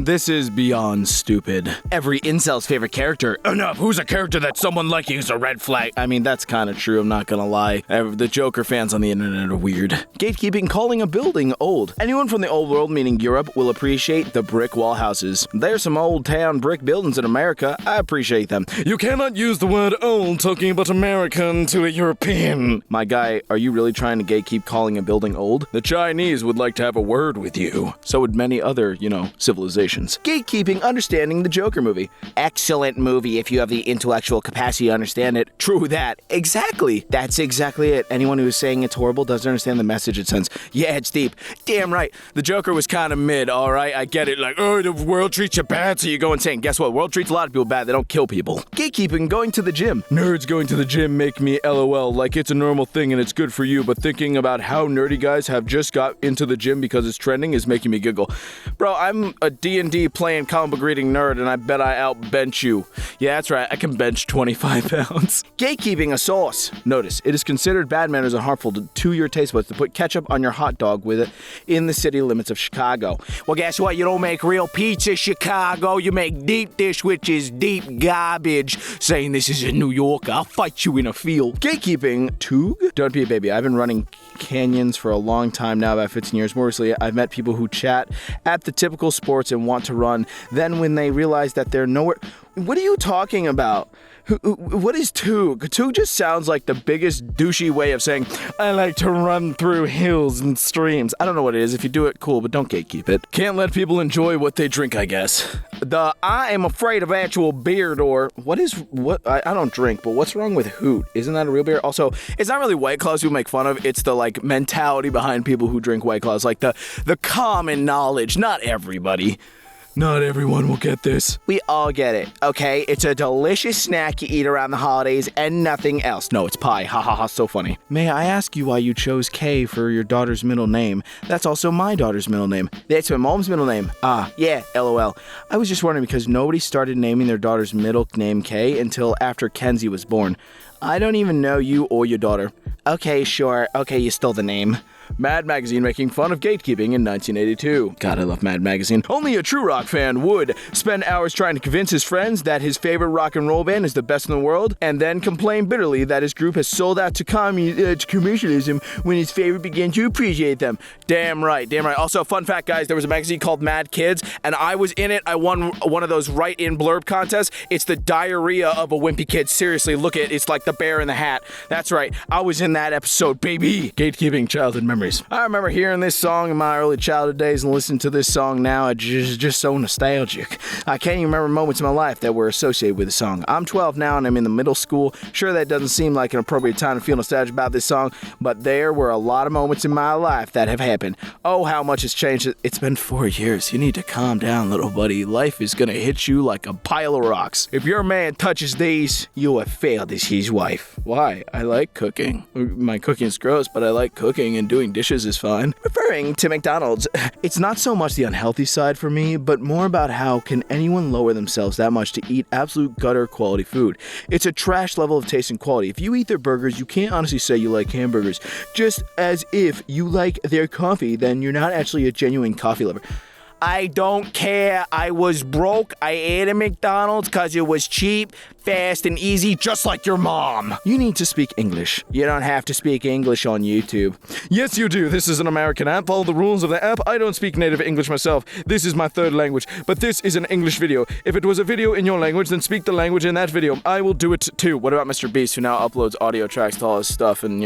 This is beyond stupid. Every incel's favorite character. Enough! Who's a character that someone like you is a red flag? I mean, that's kind of true, I'm not gonna lie. The Joker fans on the internet are weird. Gatekeeping, calling a building old. Anyone from the old world, meaning Europe, will appreciate the brick wall houses. There's some old town brick buildings in America. I appreciate them. You cannot use the word old talking about American to a European. My guy, are you really trying to gatekeep calling a building old? The Chinese would like to have a word with you. So would many other, civilizations. Gatekeeping, understanding the Joker movie. Excellent movie if you have the intellectual capacity to understand it. True that. Exactly. That's exactly it. Anyone who is saying it's horrible doesn't understand the message it sends. Yeah, it's deep. Damn right. The Joker was kind of mid, alright? I get it. Like, the world treats you bad, so you go insane. Guess what? World treats a lot of people bad. They don't kill people. Gatekeeping, going to the gym. Nerds going to the gym make me LOL like it's a normal thing and it's good for you, but thinking about how nerdy guys have just got into the gym because it's trending is making me giggle. Bro, I'm a D&D playing comic book reading nerd and I bet I outbench you. Yeah, that's right. I can bench 25 pounds. Gatekeeping, a sauce. Notice, it is considered bad manners and harmful to your taste buds to put ketchup on your hot dog with it in the city limits of Chicago. Well, guess what? You don't make real pizza, Chicago. You make deep dish, which is deep garbage. Saying this is a New Yorker, I'll fight you in a field. Gatekeeping, Toog? Don't be a baby. I've been running canyons for a long time now, about 15 years. More recently, I've met people who chat at the typical sports and want to run. Then when they realize that they're nowhere... What are you talking about? What is Toog? Toog just sounds like the biggest douchey way of saying, I like to run through hills and streams. I don't know what it is. If you do it, cool, but don't gatekeep it. Can't let people enjoy what they drink, I guess. I am afraid of actual beer door. I don't drink, but what's wrong with Hoot? Isn't that a real beer? Also, it's not really White Claws people make fun of. It's the, mentality behind people who drink White Claws. Like, the common knowledge. Not everybody. Not everyone will get this. We all get it, okay? It's a delicious snack you eat around the holidays and nothing else. No, it's pie. Ha ha ha, so funny. May I ask you why you chose Kay for your daughter's middle name? That's also my daughter's middle name. That's my mom's middle name. Ah, yeah, LOL. I was just wondering because nobody started naming their daughter's middle name Kay until after Kenzie was born. I don't even know you or your daughter. Okay, sure. Okay, you stole the name. Mad Magazine making fun of gatekeeping in 1982. God, I love Mad Magazine. Only a true rock fan would spend hours trying to convince his friends that his favorite rock and roll band is the best in the world, and then complain bitterly that his group has sold out to commercialism when his favorite began to appreciate them. Damn right, damn right. Also, fun fact, guys, there was a magazine called Mad Kids, and I was in it. I won one of those write-in blurb contests. It's the diarrhea of a wimpy kid. Seriously, look at it. It's like the bear in the hat. That's right. I was in that episode, baby. Gatekeeping childhood memories. I remember hearing this song in my early childhood days and listening to this song now. It's just so nostalgic. I can't even remember moments in my life that were associated with the song. I'm 12 now and I'm in the middle school. Sure, that doesn't seem like an appropriate time to feel nostalgic about this song, but there were a lot of moments in my life that have happened. Oh, how much has changed. It's been 4 years. You need to calm down, little buddy. Life is gonna hit you like a pile of rocks. If your man touches these, you have failed as his wife. Why? I like cooking. My cooking is gross, but I like cooking and doing dishes is fine. Referring to McDonald's, it's not so much the unhealthy side for me, but more about how can anyone lower themselves that much to eat absolute gutter quality food. It's a trash level of taste and quality. If you eat their burgers, you can't honestly say you like hamburgers. Just as if you like their coffee, then you're not actually a genuine coffee lover. I don't care. I was broke. I ate at McDonald's because it was cheap, fast, and easy, just like your mom. You need to speak English. You don't have to speak English on YouTube. Yes, you do. This is an American app. Follow the rules of the app. I don't speak native English myself. This is my third language, but this is an English video. If it was a video in your language, then speak the language in that video. I will do it too. What about Mr. Beast, who now uploads audio tracks to all his stuff, and,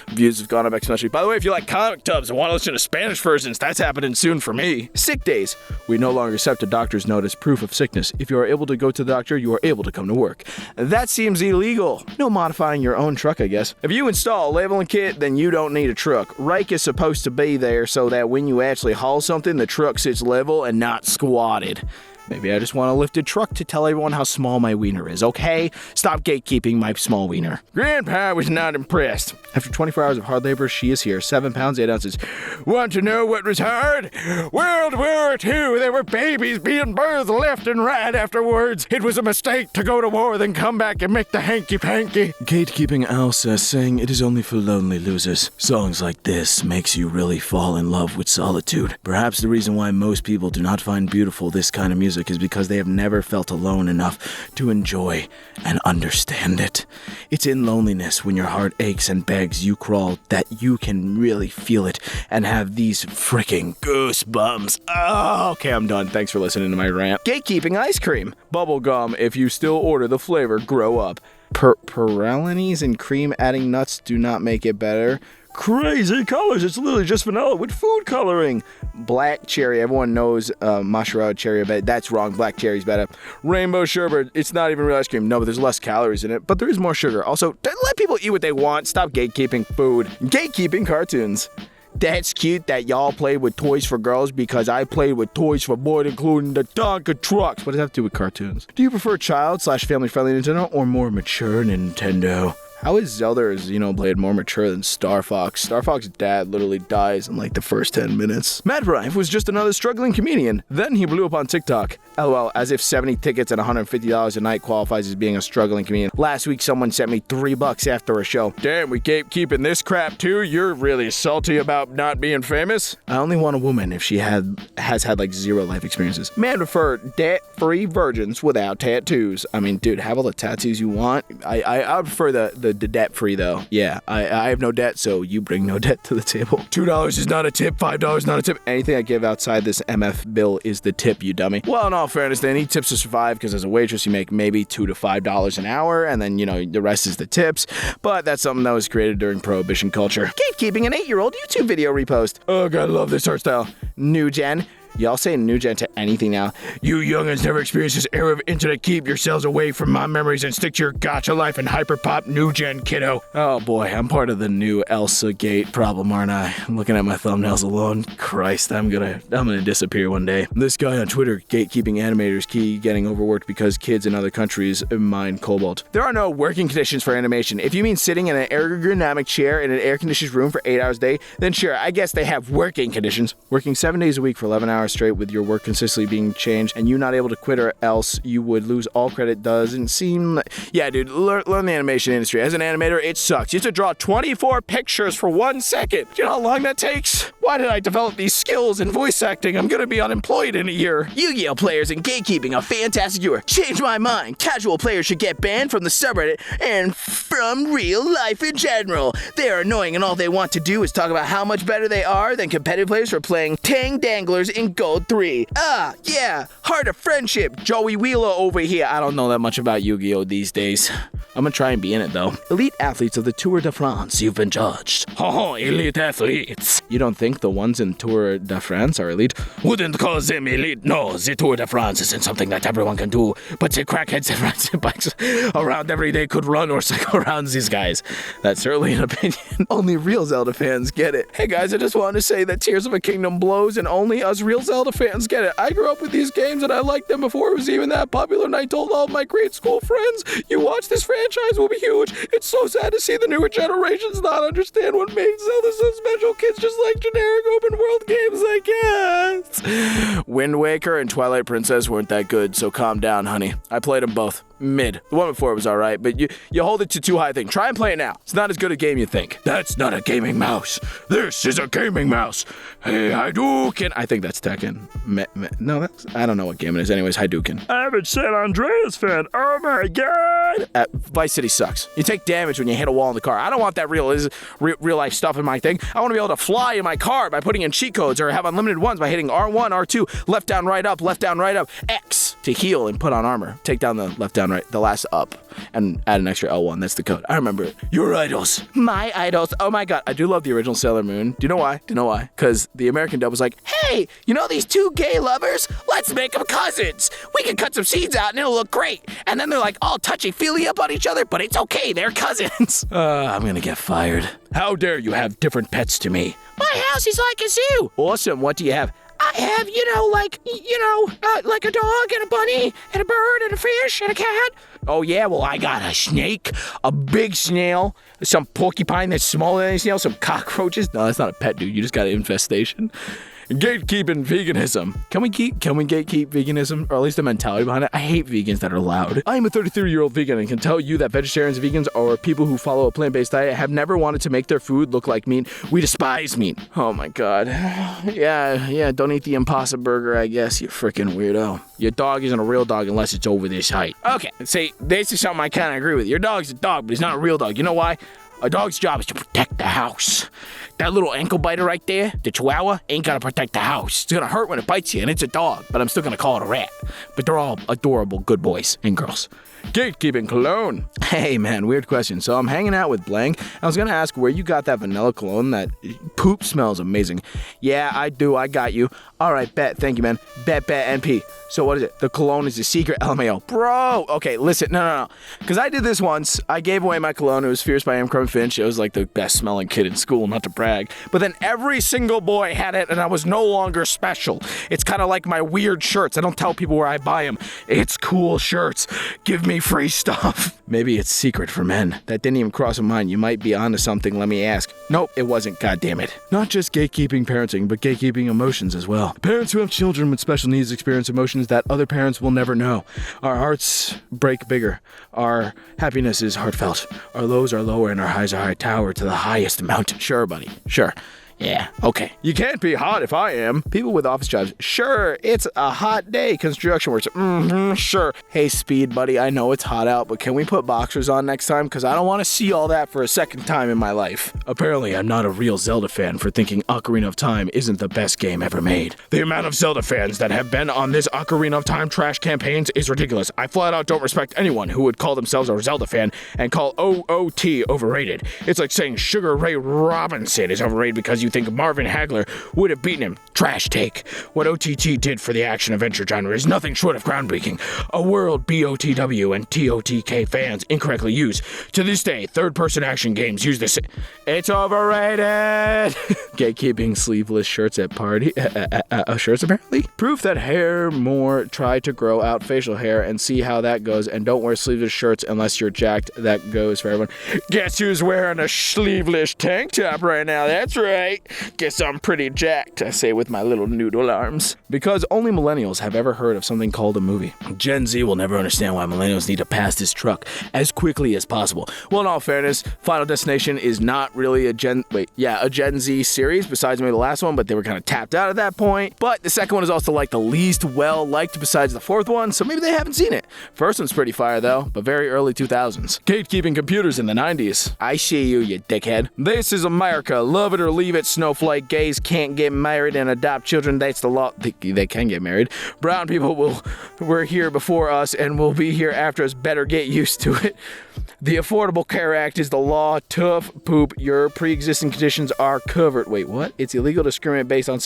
views have gone up exponentially. By the way, if you like comic dubs and want to listen to Spanish versions, that's happening soon for me. Sick days. We no longer accept a doctor's note as proof of sickness. If you are able to go to the doctor, you are able to come to work. That seems illegal. No modifying your own truck, I guess. If you install a leveling kit, then you don't need a truck. Rake is supposed to be there so that when you actually haul something, the truck sits level and not squatted. Maybe I just want a lifted truck to tell everyone how small my wiener is, okay? Stop gatekeeping my small wiener. Grandpa was not impressed. After 24 hours of hard labor, she is here. 7 pounds, 8 ounces. Want to know what was hard? World War II. There were babies being birthed left and right afterwards. It was a mistake to go to war, then come back and make the hanky-panky. Gatekeeping Al says, saying it is only for lonely losers. Songs like this makes you really fall in love with solitude. Perhaps the reason why most people do not find beautiful this kind of music is because they have never felt alone enough to enjoy and understand it. It's in loneliness when your heart aches and begs you crawl that you can really feel it and have these freaking goosebumps. Oh, okay, I'm done. Thanks for listening to my rant. Gatekeeping ice cream. Bubblegum, if you still order the flavor, grow up. Peralines and cream adding nuts do not make it better. Crazy colors. It's literally just vanilla with food coloring. Black cherry. Everyone knows mozzarella cherry, but that's wrong. Black cherry's better. Rainbow sherbet. It's not even real ice cream. No, but there's less calories in it, but there is more sugar. Also, let people eat what they want. Stop gatekeeping food. Gatekeeping cartoons. That's cute that y'all played with toys for girls because I played with toys for boys, including the Tonka trucks. What does that have to do with cartoons? Do you prefer child/family-friendly Nintendo or more mature Nintendo? How is Zelda's Xenoblade more mature than Star Fox? Star Fox's dad literally dies in like the first 10 minutes. Matt Rife was just another struggling comedian. Then he blew up on TikTok. LOL, as if 70 tickets and $150 a night qualifies as being a struggling comedian. Last week someone sent me $3 after a show. Damn, we keep keeping this crap too? You're really salty about not being famous? I only want a woman if she has had like 0 life experiences. Man prefer debt-free virgins without tattoos. I mean, dude, have all the tattoos you want. I prefer the debt-free though. Yeah, I have no debt, so you bring no debt to the table. $2 is not a tip, $5 not a tip. Anything I give outside this MF bill is the tip, you dummy. Well, in all fairness, they need tips to survive because as a waitress, you make maybe $2 to $5 an hour, and then, the rest is the tips. But that's something that was created during Prohibition culture. Gatekeeping an 8-year-old YouTube video repost. Oh, God, I love this art style. New gen. Y'all say new gen to anything now. You youngins never experienced this era of internet. Keep yourselves away from my memories and stick to your gotcha life and hyperpop new gen, kiddo. Oh boy, I'm part of the new Elsa Gate problem, aren't I? I'm looking at my thumbnails alone. Christ, I'm gonna disappear one day. This guy on Twitter, gatekeeping animators, getting overworked because kids in other countries mine cobalt. There are no working conditions for animation. If you mean sitting in an ergonomic chair in an air-conditioned room for 8 hours a day, then sure, I guess they have working conditions. Working 7 days a week for 11 hours straight with your work consistently being changed and you not able to quit or else you would lose all credit doesn't seem like... Yeah, dude, learn the animation industry. As an animator, it sucks. You have to draw 24 pictures for 1 second. Do you know how long that takes? Why did I develop these skills in voice acting? I'm gonna be unemployed in a year. Yu-Gi-Oh! Players and gatekeeping a fantastic viewer. Change my mind. Casual players should get banned from the subreddit and from real life in general. They are annoying and all they want to do is talk about how much better they are than competitive players for playing Tang Danglers in Gold 3. Yeah, Heart of Friendship, Joey Wheeler over here. I don't know that much about Yu-Gi-Oh! These days. I'm gonna try and be in it though. Elite athletes of the Tour de France, you've been judged. Oh, elite athletes. You don't think the ones in Tour de France are elite? Wouldn't call them elite. No, the Tour de France isn't something that everyone can do, but the crackheads that ride their bikes around every day could run or cycle around these guys. That's certainly an opinion. Only real Zelda fans get it. Hey guys, I just wanted to say that Tears of a Kingdom blows and only us real Zelda fans get it. I grew up with these games and I liked them before it was even that popular, and I told all my grade school friends, you watch this franchise will be huge. It's so sad to see the newer generations not understand what made Zelda so special. Kids just like generic open world games, I guess. Wind Waker and Twilight Princess weren't that good, so calm down, honey. I played them both. Mid. The one before it was alright, but you hold it to too high a thing. Try and play it now. It's not as good a game you think. That's not a gaming mouse. This is a gaming mouse. Hey, Hadouken. I think that's Tekken. No, I don't know what game it is. Anyways, Hadouken. Average San Andreas fan. Oh my god. Vice City sucks. You take damage when you hit a wall in the car. I don't want that real life stuff in my thing. I want to be able to fly in my car by putting in cheat codes or have unlimited ones by hitting R1, R2, left down, right up, X to heal and put on armor. Take down the left down, right, the last up, and add an extra L1. That's the code. I remember it. Your idols. My idols. Oh my god. I do love the original Sailor Moon. Do you know why? Because the American dub was like, hey, you know these two gay lovers? Let's make them cousins. We can cut some seeds out and it'll look great. And then they're like all touchy-feely up on each other, but it's okay. They're cousins. I'm gonna get fired. How dare you have different pets to me? My house is like a zoo. Awesome. What do you have? I have, like a dog and a bunny and a bird and a fish and a cat. Oh, yeah, well, I got a snake, a big snail, some porcupine that's smaller than a snail, some cockroaches. No, that's not a pet, dude. You just got an infestation. Gatekeeping veganism. Can we gatekeep veganism, or at least the mentality behind it? I hate vegans that are loud. I am a 33-year-old vegan and can tell you that vegetarians and vegans, or people who follow a plant-based diet, have never wanted to make their food look like meat. We despise meat. Oh my god. Yeah, don't eat the Impossible Burger, I guess, you freaking weirdo. Your dog isn't a real dog unless it's over this height. Okay, see, this is something I kind of agree with. Your dog's a dog, but he's not a real dog. You know why? A dog's job is to protect the house. That little ankle biter right there, the Chihuahua, ain't gonna protect the house. It's gonna hurt when it bites you, and it's a dog, but I'm still gonna call it a rat. But they're all adorable good boys and girls. Gatekeeping cologne. Hey man, weird question. So I'm hanging out with Blank. I was gonna ask where you got that vanilla cologne. That poop smells amazing. Yeah, I do. I got you. All right, bet. Thank you, man. Bet, NP. So what is it? The cologne is a secret. LMAO. Bro. Okay, listen. No. Because I did this once. I gave away my cologne. It was Fierce by M. Crumb Finch. It was like the best smelling kid in school, not to brag. But then every single boy had it, and I was no longer special. It's kind of like my weird shirts. I don't tell people where I buy them. It's cool shirts. Give me free stuff. Maybe it's secret for men. That didn't even cross my mind. You might be onto something. Let me ask. Nope, it wasn't. God damn it. Not just gatekeeping parenting, but gatekeeping emotions as well. Parents who have children with special needs experience emotions that other parents will never know. Our hearts break bigger. Our happiness is heartfelt. Our lows are lower and our highs are high. Tower to the highest mountain. Sure, buddy. Sure. Yeah, okay. You can't be hot if I am. People with office jobs. Sure, it's a hot day. Construction workers. Sure. Hey, Speed, buddy, I know it's hot out, but can we put boxers on next time? Because I don't want to see all that for a second time in my life. Apparently, I'm not a real Zelda fan for thinking Ocarina of Time isn't the best game ever made. The amount of Zelda fans that have been on this Ocarina of Time trash campaigns is ridiculous. I flat out don't respect anyone who would call themselves a Zelda fan and call OOT overrated. It's like saying Sugar Ray Robinson is overrated because you think Marvin Hagler would have beaten him. Trash take. What OTT did for the action-adventure genre is nothing short of groundbreaking. A world BOTW and TOTK fans incorrectly use. To this day, third-person action games use this. It's overrated! Gatekeeping sleeveless shirts at party. Shirts, apparently? Proof that hair more. Try to grow out facial hair and see how that goes, and don't wear sleeveless shirts unless you're jacked. That goes for everyone. Guess who's wearing a sleeveless tank top right now? That's right. Guess I'm pretty jacked, I say with my little noodle arms. Because only millennials have ever heard of something called a movie. Gen Z will never understand why millennials need to pass this truck as quickly as possible. Well, in all fairness, Final Destination is not really a Gen Z series, besides maybe the last one, but they were kind of tapped out at that point. But the second one is also like the least well-liked besides the fourth one, so maybe they haven't seen it. First one's pretty fire though, but very early 2000s. Gatekeeping computers in the 90s. I see you, you dickhead. This is America. Love it or leave it, snowflake. Gays can't get married and adopt children. That's the law. They can get married. Brown people were here before us and will be here after us. Better get used to it. The Affordable Care Act is the law. Tough poop. Your pre-existing conditions are covered. Wait, what? It's illegal to discriminate based on...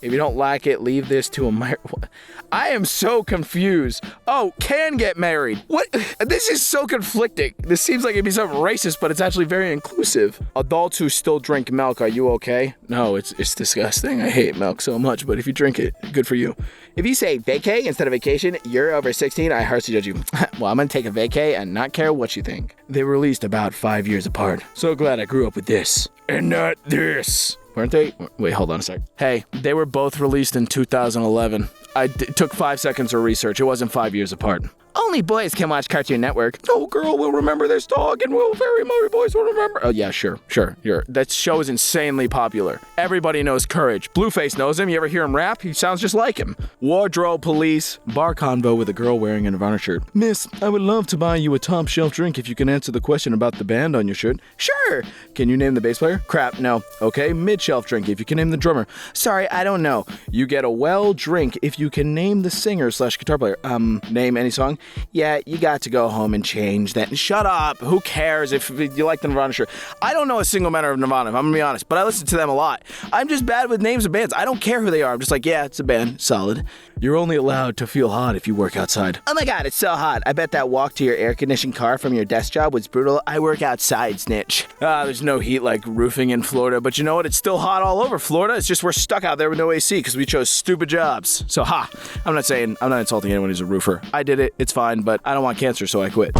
If you don't like it, leave this to a... I am so confused. Oh, can get married. What? This is so conflicting. This seems like it'd be something racist, but it's actually very inclusive. Adults who still drink milk, are you okay? No, it's disgusting. I hate milk so much, but if you drink it, good for you. If you say vacay instead of vacation, you're over 16, I harshly judge you. Well, I'm gonna take a vacay and not care what you think. They were released about 5 years apart. So glad I grew up with this. And not this. Weren't they? Wait, hold on a sec. Hey, they were both released in 2011. It took 5 seconds of research. It wasn't 5 years apart. Only boys can watch Cartoon Network. No girl will remember this dog, and very boys will remember. Oh yeah, sure. That show is insanely popular. Everybody knows Courage. Blueface knows him. You ever hear him rap? He sounds just like him. Wardrobe police. Bar convo with a girl wearing a Nirvana shirt. Miss, I would love to buy you a top shelf drink if you can answer the question about the band on your shirt. Sure. Can you name the bass player? Crap, no. Okay, mid-shelf drink if you can name the drummer. Sorry, I don't know. You get a well drink if you can name the singer/guitar player. Name any song. Yeah, you got to go home and change that. Shut up. Who cares if you like the Nirvana shirt? I don't know a single member of Nirvana, if I'm gonna be honest, but I listen to them a lot. I'm just bad with names of bands. I don't care who they are. I'm just like, yeah, it's a band. Solid. You're only allowed to feel hot if you work outside. Oh my god, it's so hot. I bet that walk to your air-conditioned car from your desk job was brutal. I work outside, snitch. There's no heat like roofing in Florida, but you know what? It's still hot all over Florida. It's just we're stuck out there with no AC because we chose stupid jobs. So I'm not insulting anyone who's a roofer. I did it. It's fine, but I don't want cancer, so I quit.